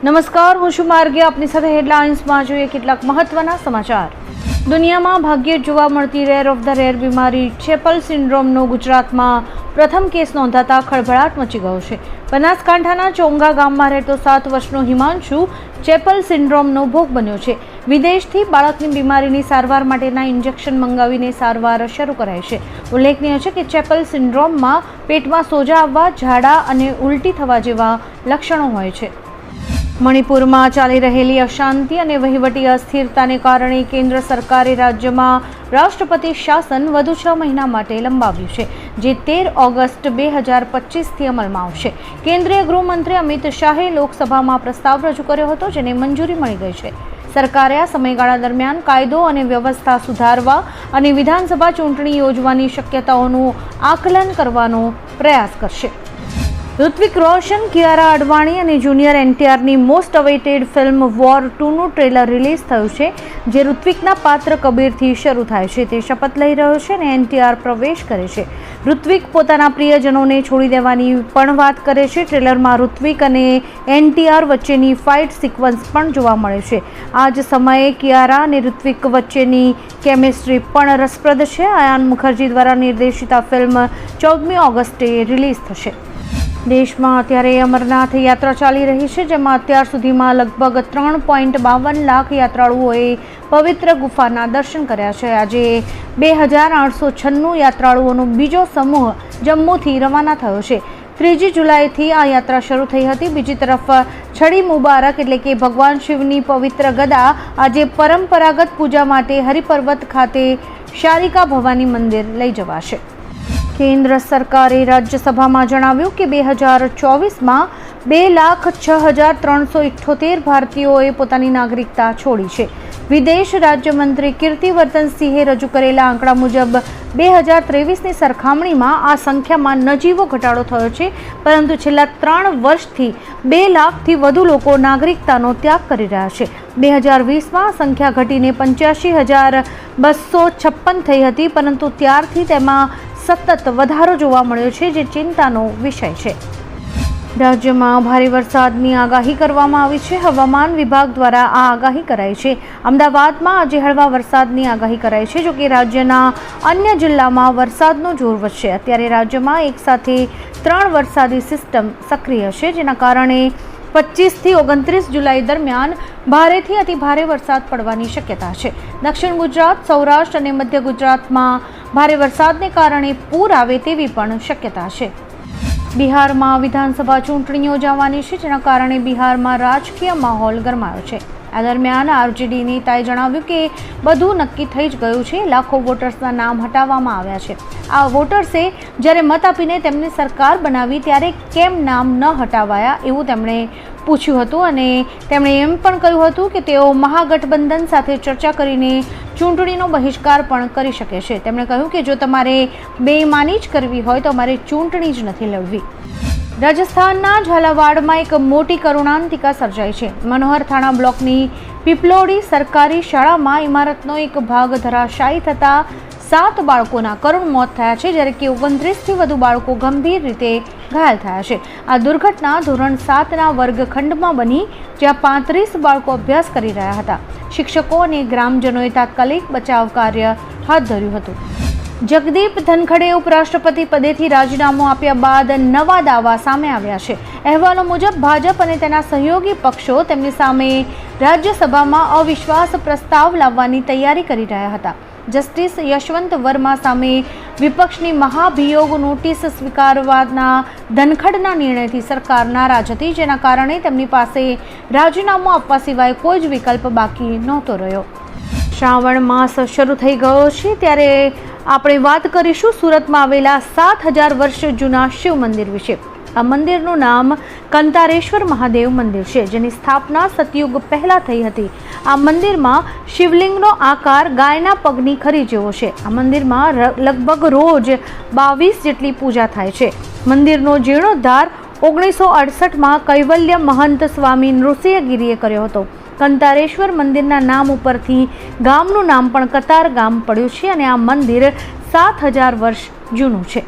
નમસ્કાર, હું છું માર્ગે. આપની સાથે હેડલાઇન્સમાં જોઈએ કેટલાક મહત્વના સમાચાર. દુનિયામાં ભાગ્યે જોવા મળતી રેર ઓફ ધ રેર બીમારી ચેપલ સિન્ડ્રોમનો ગુજરાતમાં પ્રથમ કેસ નોંધાતા ખળભળાટ મચી ગયો છે. બનાસકાંઠાના ચોંગા ગામમાં રહેતો 7 વર્ષનો હિમાંશુ ચેપલ સિન્ડ્રોમનો ભોગ બન્યો છે. વિદેશથી બાળકની બીમારીની સારવાર માટેના ઇન્જેક્શન મંગાવીને સારવાર શરૂ કરાઈ છે. ઉલ્લેખનીય છે કે ચેપલ સિન્ડ્રોમમાં પેટમાં સોજા આવવા, ઝાડા અને ઉલટી થવા જેવા લક્ષણો હોય છે. મણિપુરમાં ચાલી રહેલી અશાંતિ અને વહીવટી અસ્થિરતાને કારણે કેન્દ્ર સરકારે રાજ્યમાં રાષ્ટ્રપતિ શાસન વધુ 6 મહિના માટે લંબાવ્યું છે, જે 13 ઓગસ્ટ 2025થી અમલમાં આવશે. કેન્દ્રીય ગૃહમંત્રી અમિત શાહે લોકસભામાં પ્રસ્તાવ રજૂ કર્યો હતો, જેને મંજૂરી મળી ગઈ છે. સરકારે આ સમયગાળા દરમિયાન કાયદો અને વ્યવસ્થા સુધારવા અને વિધાનસભા ચૂંટણી યોજવાની શક્યતાઓનું આકલન કરવાનો પ્રયાસ કરશે. ઋત્વિક રોશન, કિયારા અડવાણી અને જુનિયર એનટીઆરની મોસ્ટ અવેઇટેડ ફિલ્મ વોર 2નું ટ્રેલર રિલીઝ થયું છે, જે ઋત્વિકના પાત્ર કબીરથી શરૂ થાય છે. તે શપથ લઈ રહ્યો છે અને એનટીઆર પ્રવેશ કરે છે. ઋત્વિક પોતાના પ્રિયજનોને છોડી દેવાની પણ વાત કરે છે. ટ્રેલરમાં ઋત્વિક અને એનટીઆર વચ્ચેની ફાઇટ સિક્વન્સ પણ જોવા મળે છે. આ જ સમયે કિયારા અને ઋત્વિક વચ્ચેની કેમિસ્ટ્રી પણ રસપ્રદ છે. અયાન મુખર્જી દ્વારા નિર્દેશિત આ ફિલ્મ 14મી ઓગસ્ટે રિલીઝ થશે. દેશમાં અત્યારે અમરનાથ યાત્રા ચાલી રહી છે, જેમાં અત્યાર સુધીમાં લગભગ 3.52 લાખ યાત્રાળુઓએ પવિત્ર ગુફાના દર્શન કર્યા છે. આજે 2896 યાત્રાળુઓનો બીજો સમૂહ જમ્મુથી રવાના થયો છે. 3 જુલાઈથી આ યાત્રા શરૂ થઈ હતી. બીજી તરફ છડી મુબારક એટલે કે ભગવાન શિવની પવિત્ર ગદા આજે પરંપરાગત પૂજા માટે હરિપર્વત ખાતે શારિકા ભવાની મંદિર લઈ જવાશે. કેન્દ્ર સરકારે રાજ્યસભામાં જણાવ્યું કે 2024માં 2,06,378 ભારતીયોએ પોતાની નાગરિકતા છોડી છે. વિદેશ રાજ્યમંત્રી કીર્તિવર્ધનસિંહે રજૂ કરેલા આંકડા મુજબ 2023ની સરખામણીમાં આ સંખ્યામાં નજીવો ઘટાડો થયો છે, પરંતુ છેલ્લા 3 વર્ષથી 2 લાખથી વધુ લોકો નાગરિકતાનો ત્યાગ કરી રહ્યા છે. 2020માં સંખ્યા ઘટીને 85,256 થઈ હતી, પરંતુ ત્યારથી તેમાં સતત વધારો જોવા મળ્યો છે, જે ચિંતાનો વિષય છે. રાજ્યમાં ભારે વરસાદની આગાહી કરવામાં આવી છે. હવામાન વિભાગ દ્વારા આ આગાહી કરાઈ છે. અમદાવાદમાં આજે હળવા વરસાદની આગાહી કરાઈ છે, જોકે રાજ્યના અન્ય જિલ્લામાં વરસાદનો જોર વધશે. અત્યારે રાજ્યમાં એકસાથે 3 વરસાદી સિસ્ટમ સક્રિય છે, જેના કારણે 25થી 29 જુલાઈ દરમિયાન ભારેથી અતિ ભારે વરસાદ પડવાની શક્યતા છે. દક્ષિણ ગુજરાત, સૌરાષ્ટ્ર અને મધ્ય ગુજરાતમાં ભારે વરસાદને કારણે પૂર આવે તેવી પણ શક્યતા છે. બિહારમાં વિધાનસભા ચૂંટણી યોજાવાની છે, જેના કારણે બિહારમાં રાજકીય માહોલ ગરમાયો છે. આ દરમિયાન આરજેડી નેતાએ જણાવ્યું કે બધું નક્કી થઈ જ ગયું છે. લાખો વોટર્સના નામ હટાવવામાં આવ્યા છે. આ વોટર્સે જ્યારે મત આપીને તેમની સરકાર બનાવી ત્યારે કેમ નામ ન હટાવાયા એવું તેમણે પૂછ્યું હતું, અને તેમણે એમ પણ કહ્યું હતું કે તેઓ મહાગઠબંધન સાથે ચર્ચા કરીને ચૂંટણીનો બહિષ્કાર પણ કરી શકે છે. તેમણે કહ્યું કે જો તમારે બેઈમાની જ કરવી હોય તો અમારે ચૂંટણી જ નથી લડવી. રાજસ્થાનના ઝાલાવાડમાં એક મોટી કરુણાંતિકા સર્જાઈ છે. મનોહર થાણા બ્લોકની પીપલોડી સરકારી શાળામાં ઇમારતનો એક ભાગ ધરાશાયી થતાં 7 બાળકોના કરુણ મોત થયા છે, જ્યારે કે 29થી વધુ બાળકો ગંભીર રીતે ઘાયલ થયા છે. આ દુર્ઘટના ધોરણ 7ના વર્ગખંડમાં બની, જ્યાં 35 બાળકો અભ્યાસ કરી રહ્યા હતા. શિક્ષકો અને ગ્રામજનોએ તાત્કાલિક બચાવ કાર્ય હાથ ધર્યું હતું. જગદીપ ધનખડે ઉપરાષ્ટ્રપતિ પદેથી રાજીનામું આપ્યા બાદ નવા દાવા સામે આવ્યા છે. અહેવાલો મુજબ ભાજપ અને તેના સહયોગી પક્ષો તેમની સામે રાજ્યસભામાં અવિશ્વાસ પ્રસ્તાવ લાવવાની તૈયારી કરી રહ્યા હતા. જસ્ટિસ યશવંત વર્મા સામે વિપક્ષની મહાભિયોગ નોટિસ સ્વીકારવાના ધનખડના નિર્ણયથી સરકાર નારાજ હતી, જેના કારણે તેમની પાસે રાજીનામું આપવા સિવાય કોઈ જ વિકલ્પ બાકી નહોતો રહ્યો. શ્રાવણ માસ શરૂ થઈ ગયો છે, ત્યારે આપણે વાત કરીશું સુરતમાં આવેલા 7000 વર્ષ જૂના શિવ મંદિર વિશે. આ મંદિરનું નામ કંતારેશ્વર મહાદેવ મંદિર છે, જેની સ્થાપના સતયુગ પહેલાં થઈ હતી. આ મંદિરમાં શિવલિંગનો આકાર ગાયના પગની ખરી જેવો છે. આ મંદિરમાં લગભગ રોજ 22 જેટલી પૂજા થાય છે. મંદિરનો જીર્ણોદ્ધાર 1968માં કૈવલ્ય મહંત સ્વામી નૃસિંહગીરીએ કર્યો હતો. કંતારેશ્વર મંદિરના નામ ઉપરથી ગામનું નામ પણ કતાર ગામ પડ્યું છે, અને આ મંદિર 7000 વર્ષ જૂનું છે.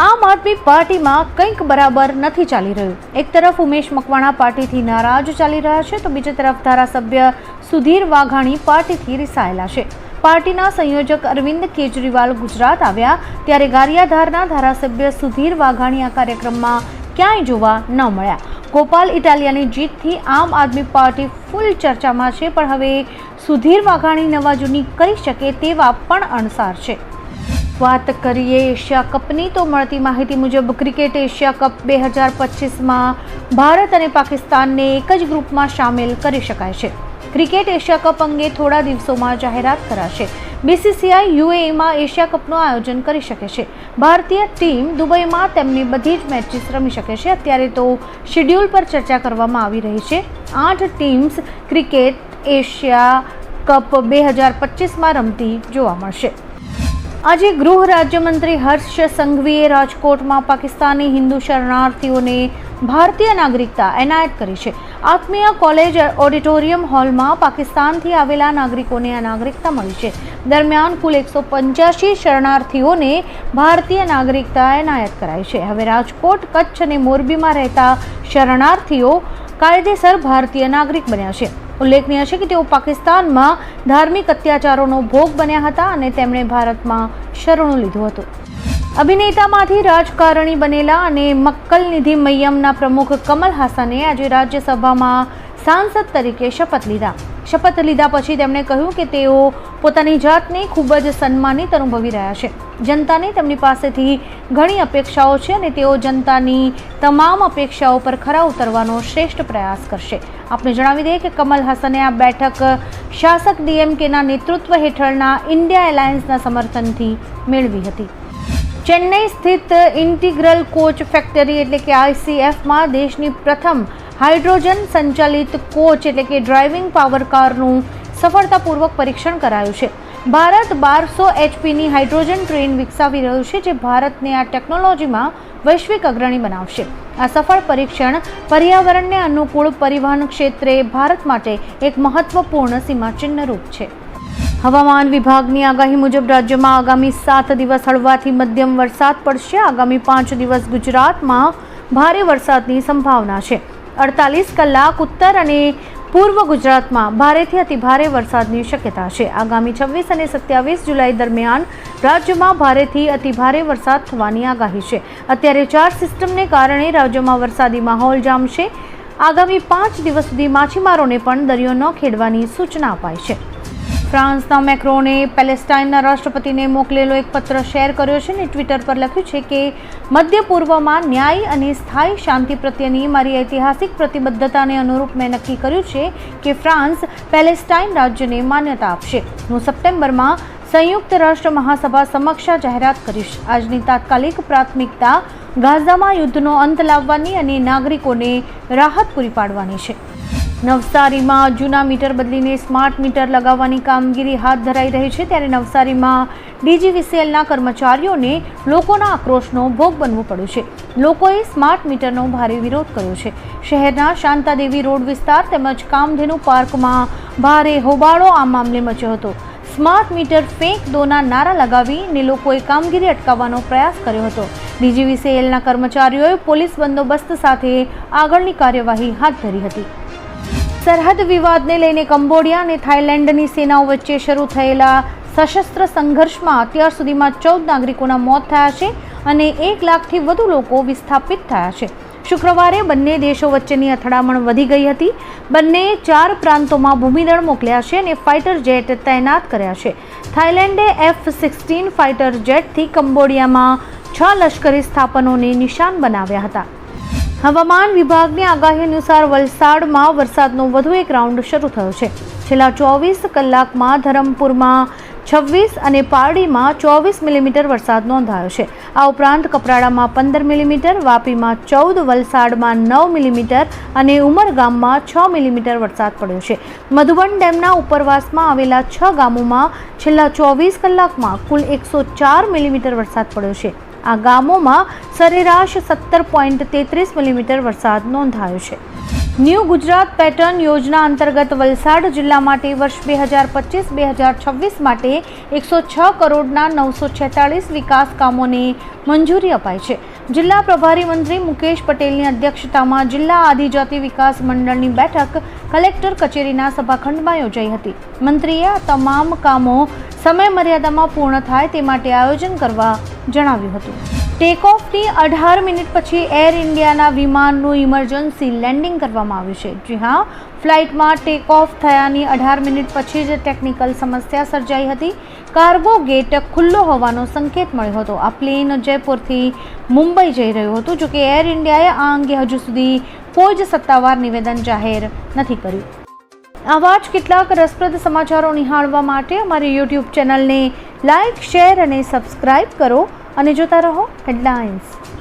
આમ આદમી પાર્ટીમાં કંઈક બરાબર નથી ચાલી રહ્યું. એક તરફ ઉમેશ મકવાણા પાર્ટીથી નારાજ ચાલી રહ્યા છે તો બીજી તરફ ધારાસભ્ય સુધીર વાઘાણી પાર્ટીથી રિસાયેલા છે. પાર્ટીના સંયોજક અરવિંદ કેજરીવાલ ગુજરાત આવ્યા ત્યારે ગારિયાધારના ધારાસભ્ય સુધીર વાઘાણી આ કાર્યક્રમમાં ક્યાંય જોવા ન મળ્યા. ગોપાલ ઇટાલિયાની જીતથી આમ આદમી પાર્ટી ફૂલ ચર્ચામાં છે, પણ હવે સુધીર વાઘાણી નવા જૂની કરી શકે તેવા પણ અણસાર છે. વાત કરીએ એશિયા કપની તો મળતી માહિતી મુજબ ક્રિકેટ એશિયા કપ 2025માં ભારત અને પાકિસ્તાનને એક જ ગ્રુપમાં સામેલ કરી શકાય છે. ક્રિકેટ એશિયા કપ અંગે થોડા દિવસોમાં જાહેરાત કરાશે. બીસીસીઆઈ યુએઈમાં એશિયા કપનું આયોજન કરી શકે છે. ભારતીય ટીમ દુબઈમાં તેમની બધી જ મેચીસ રમી શકે છે. અત્યારે તો શેડ્યુલ પર ચર્ચા કરવામાં આવી રહી છે. 8 ટીમ્સ ક્રિકેટ એશિયા કપ 2025માં રમતી જોવા મળશે. આજે ગૃહ રાજ્યમંત્રી હર્ષ સંઘવીએ રાજકોટમાં પાકિસ્તાની હિન્દુ શરણાર્થીઓને ભારતીય નાગરિકતા એનાયત કરી છે. આત્મીય કોલેજ ઓડિટોરિયમ હોલમાં પાકિસ્તાનથી આવેલા નાગરિકોને આ નાગરિકતા મળી છે. દરમિયાન કુલ 185 શરણાર્થીઓને ભારતીય નાગરિકતા એનાયત કરાઈ છે. હવે રાજકોટ, કચ્છ અને મોરબીમાં રહેતા શરણાર્થીઓ કાયદેસર ભારતીય નાગરિક બન્યા છે. ઉલ્લેખનીય છે કે તેઓ પાકિસ્તાનમાં ધાર્મિક અત્યાચારોનો ભોગ બન્યા હતા અને તેમણે ભારતમાં શરણું લીધું હતું. અભિનેતામાંથી રાજકારણી બનેલા અને મક્કલ નિધિ મૈયમના પ્રમુખ કમલ હાસને આજે રાજ્યસભામાં સાંસદ તરીકે શપથ લીધા પછી તેમણે કહ્યું કે તેઓ પોતાની જાતને ખૂબ જ સન્માનિત અનુભવી રહ્યા છે. જનતાને તેમની પાસેથી ઘણી અપેક્ષાઓ છે અને તેઓ જનતાની તમામ અપેક્ષાઓ પર ખરા ઉતરવાનો શ્રેષ્ઠ પ્રયાસ કરશે. આપણે જણાવી દઈએ કે કમલ હાસને આ બેઠક શાસક ડીએમકેના નેતૃત્વ હેઠળના ઇન્ડિયા એલાયન્સના સમર્થનથી મેળવી હતી. ચેન્નઈ સ્થિત ઇન્ટિગ્રલ કોચ ફેક્ટરી એટલે કે ICFમાં દેશની પ્રથમ હાઇડ્રોજન સંચાલિત કોચ એટલે કે ડ્રાઇવિંગ પાવર કારનું સફળતાપૂર્વક પરીક્ષણ કરાયું છે. ભારત 1200 HPની હાઇડ્રોજન ટ્રેન વિકસાવી રહ્યું છે, જે ભારતને આ ટેકનોલોજીમાં વૈશ્વિક અગ્રણી બનાવશે. આ સફળ પરીક્ષણ પર્યાવરણને અનુકૂળ પરિવહન ક્ષેત્રે ભારત માટે એક મહત્વપૂર્ણ સીમાચિહ્નરૂપ છે. હવામાન વિભાગની આગાહી મુજબ રાજ્યમાં આગામી 7 દિવસ હળવાથી મધ્યમ વરસાદ પડશે. આગામી 5 દિવસ ગુજરાતમાં ભારે વરસાદની સંભાવના છે. 48 કલાક ઉત્તર અને પૂર્વ ગુજરાતમાં ભારેથી અતિભારે વરસાદની શક્યતા છે. આગામી 26 અને 27 જુલાઈ દરમિયાન રાજ્યમાં ભારેથી અતિભારે વરસાદ થવાની આગાહી છે. અત્યારે 4 સિસ્ટમને કારણે રાજ્યમાં વરસાદી માહોલ જામશે. આગામી 5 દિવસ સુધી માછીમારોને પણ દરિયો ન ખેડવાની સૂચના અપાઈ છે. ફ્રાન્સના મેક્રોને પેલેસ્ટાઇનના રાષ્ટ્રપતિને મોકલેલો એક પત્ર શેર કર્યો છે અને ટ્વિટર પર લખ્યું છે કે મધ્ય પૂર્વમાં ન્યાય અને સ્થાયી શાંતિ પ્રત્યેની મારી ઐતિહાસિક પ્રતિબદ્ધતાને અનુરૂપ મેં નક્કી કર્યું છે કે ફ્રાન્સ પેલેસ્ટાઇન રાજ્યને માન્યતા આપશે. હું સપ્ટેમ્બરમાં સંયુક્ત રાષ્ટ્ર મહાસભા સમક્ષ જાહેરાત કરીશ. આજની તાત્કાલિક પ્રાથમિકતા ગાઝામાં યુદ્ધનો અંત લાવવાની અને નાગરિકોને રાહત પૂરી પાડવાની છે. નવસારીમાં જૂના મીટર બદલીને સ્માર્ટ મીટર લગાવવાની કામગીરી હાથ ધરાઈ રહી છે. ત્યારે નવસારીમાં DGVCLના કર્મચારીઓને લોકોના આક્રોશનો ભોગ બનવું પડ્યું છે. લોકોએ સ્માર્ટ મીટરનો ભારે વિરોધ કર્યો છે. શહેરના શાંતાદેવી રોડ વિસ્તાર તેમજ કામધેનુ પાર્કમાં ભારે હોબાળો આ મામલે મચ્યો હતો. સ્માર્ટ મીટર ફેંક દોના નારા લગાવીને લોકોએ કામગીરી અટકાવવાનો પ્રયાસ કર્યો હતો. DGVCLના કર્મચારીઓએ પોલીસ બંદોબસ્ત સાથે આગળની કાર્યવાહી હાથ ધરી હતી. સરહદ વિવાદને લઈને કંબોડિયા અને થાઇલેન્ડની સેનાઓ વચ્ચે શરૂ થયેલા સશસ્ત્ર સંઘર્ષમાં અત્યાર સુધીમાં 14 નાગરિકોના મોત થયા છે અને 1 લાખથી વધુ લોકો વિસ્થાપિત થયા છે. શુક્રવારે બંને દેશો વચ્ચેની અથડામણ વધી ગઈ હતી. બંનેએ 4 પ્રાંતોમાં ભૂમિદળ મોકલ્યા છે અને ફાઇટર જેટ તૈનાત કર્યા છે. થાઇલેન્ડે F-16 ફાઇટર જેટથી કંબોડિયામાં 6 લશ્કરી સ્થાપનોને નિશાન બનાવ્યા હતા. હવામાન વિભાગની આગાહી અનુસાર વલસાડમાં વરસાદનો વધુ એક રાઉન્ડ શરૂ થયો છે. છેલ્લા 24 કલાકમાં ધરમપુરમાં 26 અને પારડીમાં 24 મિલીમીટર વરસાદ નોંધાયો છે. આ ઉપરાંત કપરાડામાં 15 મિલીમીટર, વાપીમાં 14, વલસાડમાં 9 મિલીમીટર અને ઉમરગામમાં 6 મિલીમીટર વરસાદ પડ્યો છે. મધુબન ડેમના ઉપરવાસમાં આવેલા 6 ગામોમાં છેલ્લા 24 કલાકમાં કુલ 104 મિલીમીટર વરસાદ પડ્યો છે. આ ગામોમાં સરેરાશ 17.33 મિલીમીટર વરસાદ નોંધાયો છે. ન્યૂ ગુજરાત પેટર્ન યોજના અંતર્ગત વલસાડ જિલ્લા માટે વર્ષ 2025-2026 માટે 106 કરોડના 946 વિકાસ કામોને મંજૂરી અપાઈ છે. જિલ્લા પ્રભારી મંત્રી મુકેશ પટેલની અધ્યક્ષતામાં જિલ્લા આદિજાતિ વિકાસ મંડળની બેઠક કલેક્ટર કચેરીના સભાખંડમાં યોજાઈ હતી. મંત્રીએ આ તમામ કામો સમય મર્યાદામાં પૂર્ણ થાય તે માટે આયોજન કરવા જણાવ્યું હતું. ટેકઓફની 18 મિનિટ પછી એર ઇન્ડિયાના વિમાનનું ઇમરજન્સી લેન્ડિંગ કરવામાં આવ્યું છે. જી હા, ફ્લાઇટમાં ટેકઓફ થયાની 18 મિનિટ પછી જ ટેકનિકલ સમસ્યા સર્જાઈ હતી. કાર્ગો ગેટ ખુલ્લો હોવાનો સંકેત મળ્યો હતો. આ પ્લેન જયપુરથી મુંબઈ જઈ રહ્યું હતું. જોકે એર ઇન્ડિયાએ આ અંગે હજુ સુધી કોઈ જ સત્તાવાર નિવેદન જાહેર નથી કર્યું. આવા જ કેટલાક રસપ્રદ સમાચારો નિહાળવા માટે અમારી યુટ્યુબ ચેનલને લાઇક, શેર અને સબસ્ક્રાઇબ કરો અને જોતા રહો હેડલાઇન્સ.